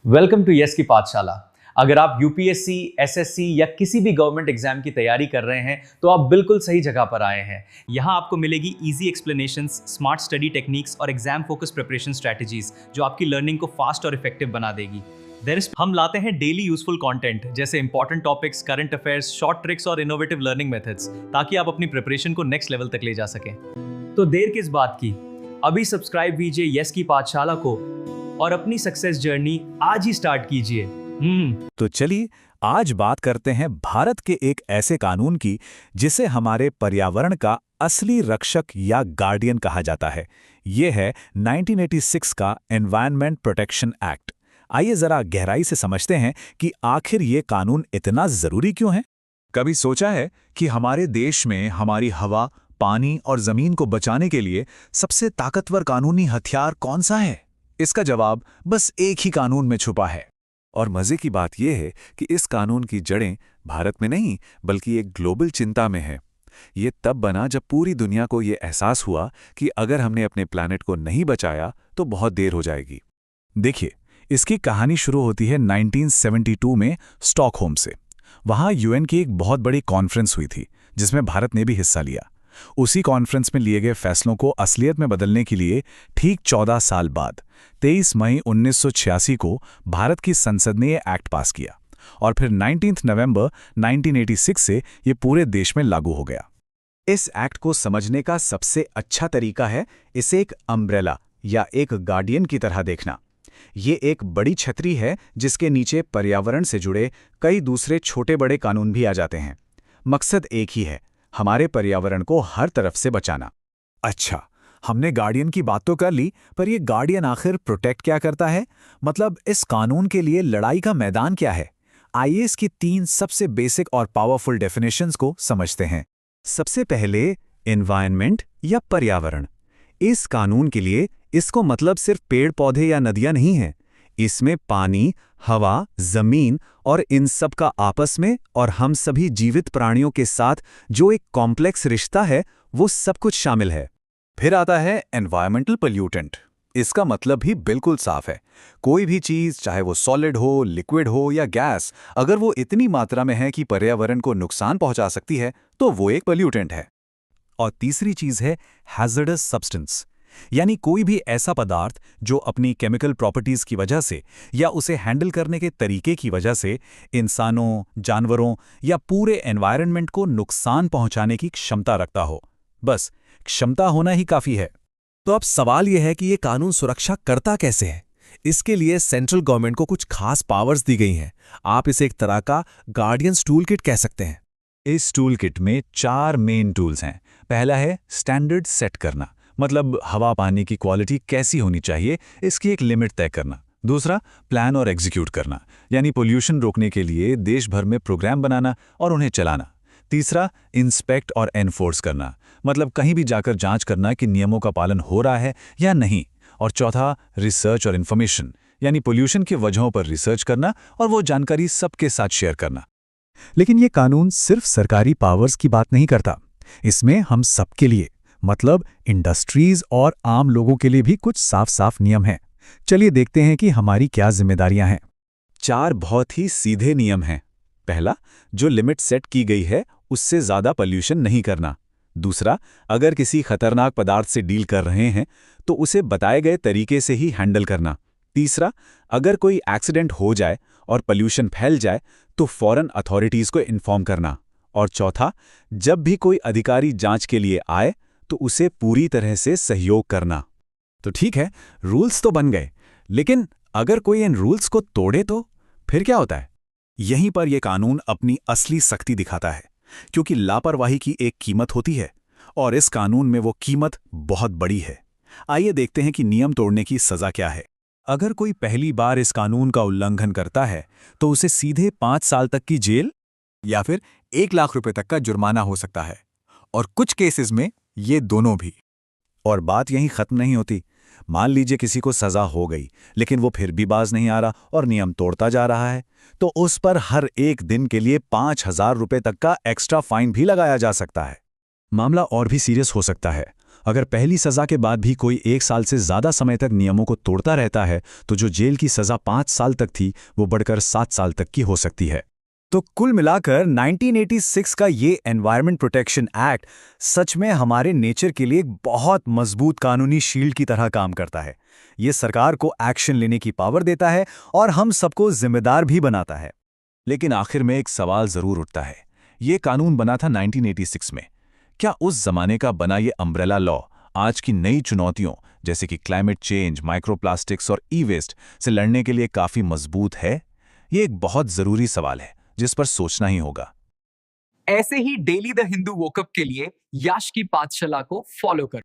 Welcome to yes की पाठशाला। अगर आप यूपीएससी, एसएससी या किसी भी गवर्नमेंट एग्जाम की तैयारी कर रहे हैं तो आप बिल्कुल सही जगह पर आए हैं। यहाँ आपको मिलेगी easy explanations, smart study techniques और एग्जाम फोकस प्रिपरेशन स्ट्रैटेजीज जो आपकी लर्निंग को फास्ट और इफेक्टिव बना देगी। हम लाते हैं डेली यूजफुल कंटेंट जैसे important topics, current affairs, short tricks और इनोवेटिव लर्निंग मेथड्स ताकि आप अपनी प्रिपरेशन को नेक्स्ट लेवल तक ले जा सकें। तो देर किस बात की, अभी सब्सक्राइब कीजिए यस की पाठशाला को और अपनी सक्सेस जर्नी आज ही स्टार्ट कीजिए। तो चलिए आज बात करते हैं भारत के एक ऐसे कानून की जिसे हमारे पर्यावरण का असली रक्षक या गार्डियन कहा जाता है। ये है 1986 का एनवायरनमेंट प्रोटेक्शन एक्ट। आइए जरा गहराई से समझते हैं कि आखिर ये कानून इतना जरूरी क्यों है। कभी सोचा है कि हमारे देश में हमारी हवा, पानी और जमीन को बचाने के लिए सबसे ताकतवर कानूनी हथियार कौन सा है? इसका जवाब बस एक ही कानून में छुपा है। और मजे की बात यह है कि इस कानून की जड़ें भारत में नहीं बल्कि एक ग्लोबल चिंता में है। ये तब बना जब पूरी दुनिया को ये एहसास हुआ कि अगर हमने अपने प्लैनेट को नहीं बचाया तो बहुत देर हो जाएगी। देखिए, इसकी कहानी शुरू होती है 1972 में स्टॉकहोम से। वहाँ यूएन की एक बहुत बड़ी कॉन्फ्रेंस हुई थी जिसमें भारत ने भी हिस्सा लिया। उसी कॉन्फ्रेंस में लिए गए फैसलों को असलियत में बदलने के लिए ठीक 14 साल बाद 23 मई 1986 को भारत की संसद ने यह एक्ट पास किया और फिर 19 नवंबर 1986 से ये पूरे देश में लागू हो गया। इस एक्ट को समझने का सबसे अच्छा तरीका है इसे एक अम्ब्रेला या एक गार्डियन की तरह देखना। ये एक बड़ी छतरी है जिसके नीचे पर्यावरण से जुड़े कई दूसरे छोटे बड़े कानून भी आ जाते हैं। मकसद एक ही है, हमारे पर्यावरण को हर तरफ से बचाना। अच्छा, हमने गार्डियन की बात तो कर ली, पर ये गार्डियन आखिर प्रोटेक्ट क्या करता है? मतलब इस कानून के लिए लड़ाई का मैदान क्या है? आइए इसकी 3 सबसे बेसिक और पावरफुल डेफिनेशंस को समझते हैं। सबसे पहले एनवायरनमेंट या पर्यावरण। इस कानून के लिए इसको मतलब सिर्फ पेड़ पौधे या नदियां नहीं हैं। इसमें पानी, हवा, जमीन और इन सब का आपस में और हम सभी जीवित प्राणियों के साथ जो एक कॉम्प्लेक्स रिश्ता है वो सब कुछ शामिल है। फिर आता है एनवायरमेंटल पोल्यूटेंट। इसका मतलब भी बिल्कुल साफ है। कोई भी चीज, चाहे वो सॉलिड हो, लिक्विड हो या गैस, अगर वो इतनी मात्रा में है कि पर्यावरण को नुकसान पहुंचा सकती है तो वो एक पोल्यूटेंट है। और तीसरी चीज है हैजर्डस सब्सटेंस, यानी कोई भी ऐसा पदार्थ जो अपनी केमिकल प्रॉपर्टीज की वजह से या उसे हैंडल करने के तरीके की वजह से इंसानों, जानवरों या पूरे एनवायरनमेंट को नुकसान पहुंचाने की क्षमता रखता हो। बस क्षमता होना ही काफी है। तो अब सवाल यह है कि ये कानून सुरक्षा करता कैसे है? इसके लिए सेंट्रल गवर्नमेंट को कुछ खास पावर्स दी गई हैं। आप इसे एक तरह का गार्डियंस टूल किट कह सकते हैं। इस टूल किट में 4 मेन टूल्स हैं। पहला है स्टैंडर्ड सेट करना, मतलब हवा पानी की क्वालिटी कैसी होनी चाहिए इसकी एक लिमिट तय करना। दूसरा, प्लान और एग्जीक्यूट करना, यानी पोल्यूशन रोकने के लिए देश भर में प्रोग्राम बनाना और उन्हें चलाना। तीसरा, इंस्पेक्ट और एनफोर्स करना, मतलब कहीं भी जाकर जांच करना कि नियमों का पालन हो रहा है या नहीं। और चौथा, रिसर्च और इन्फॉर्मेशन, यानी पोल्यूशन की वजहों पर रिसर्च करना और वो जानकारी सबके साथ शेयर करना। लेकिन ये कानून सिर्फ सरकारी पावर्स की बात नहीं करता। इसमें हम सबके लिए, मतलब इंडस्ट्रीज और आम लोगों के लिए भी कुछ साफ साफ नियम हैं। चलिए देखते हैं कि हमारी क्या जिम्मेदारियां हैं। 4 बहुत ही सीधे नियम हैं। पहला, जो लिमिट सेट की गई है उससे ज्यादा पोल्यूशन नहीं करना। दूसरा, अगर किसी खतरनाक पदार्थ से डील कर रहे हैं तो उसे बताए गए तरीके से ही हैंडल करना। तीसरा, अगर कोई एक्सीडेंट हो जाए और पोल्यूशन फैल जाए तो फौरन अथॉरिटीज को इन्फॉर्म करना। और चौथा, जब भी कोई अधिकारी जांच के लिए आए तो उसे पूरी तरह से सहयोग करना। तो ठीक है, रूल्स तो बन गए, लेकिन अगर कोई इन रूल्स को तोड़े तो फिर क्या होता है? यहीं पर यह कानून अपनी असली सख्ती दिखाता है, क्योंकि लापरवाही की एक कीमत होती है और इस कानून में वो कीमत बहुत बड़ी है। आइए देखते हैं कि नियम तोड़ने की सजा क्या है। अगर कोई पहली बार इस कानून का उल्लंघन करता है तो उसे सीधे 5 साल तक की जेल या फिर 1 लाख रुपए तक का जुर्माना हो सकता है, और कुछ केसेस में ये दोनों भी। और बात यहीं खत्म नहीं होती। मान लीजिए किसी को सजा हो गई लेकिन वो फिर भी बाज नहीं आ रहा और नियम तोड़ता जा रहा है, तो उस पर हर एक दिन के लिए 5,000 रुपए तक का एक्स्ट्रा फाइन भी लगाया जा सकता है। मामला और भी सीरियस हो सकता है। अगर पहली सजा के बाद भी कोई 1 साल से ज्यादा समय तक नियमों को तोड़ता रहता है तो जो जेल की सजा 5 साल तक थी वो बढ़कर 7 साल तक की हो सकती है। तो कुल मिलाकर 1986 का ये एनवायरनमेंट प्रोटेक्शन एक्ट सच में हमारे नेचर के लिए एक बहुत मजबूत कानूनी शील्ड की तरह काम करता है। ये सरकार को एक्शन लेने की पावर देता है और हम सबको जिम्मेदार भी बनाता है। लेकिन आखिर में एक सवाल जरूर उठता है, ये कानून बना था 1986 में। क्या उस जमाने का बना ये अम्ब्रेला लॉ आज की नई चुनौतियों जैसे कि क्लाइमेट चेंज, माइक्रोप्लास्टिक्स और ई वेस्ट से लड़ने के लिए काफी मजबूत है? ये एक बहुत जरूरी सवाल है जिस पर सोचना ही होगा। ऐसे ही डेली द हिंदू वोकअप के लिए याश की पाठशाला को फॉलो करो।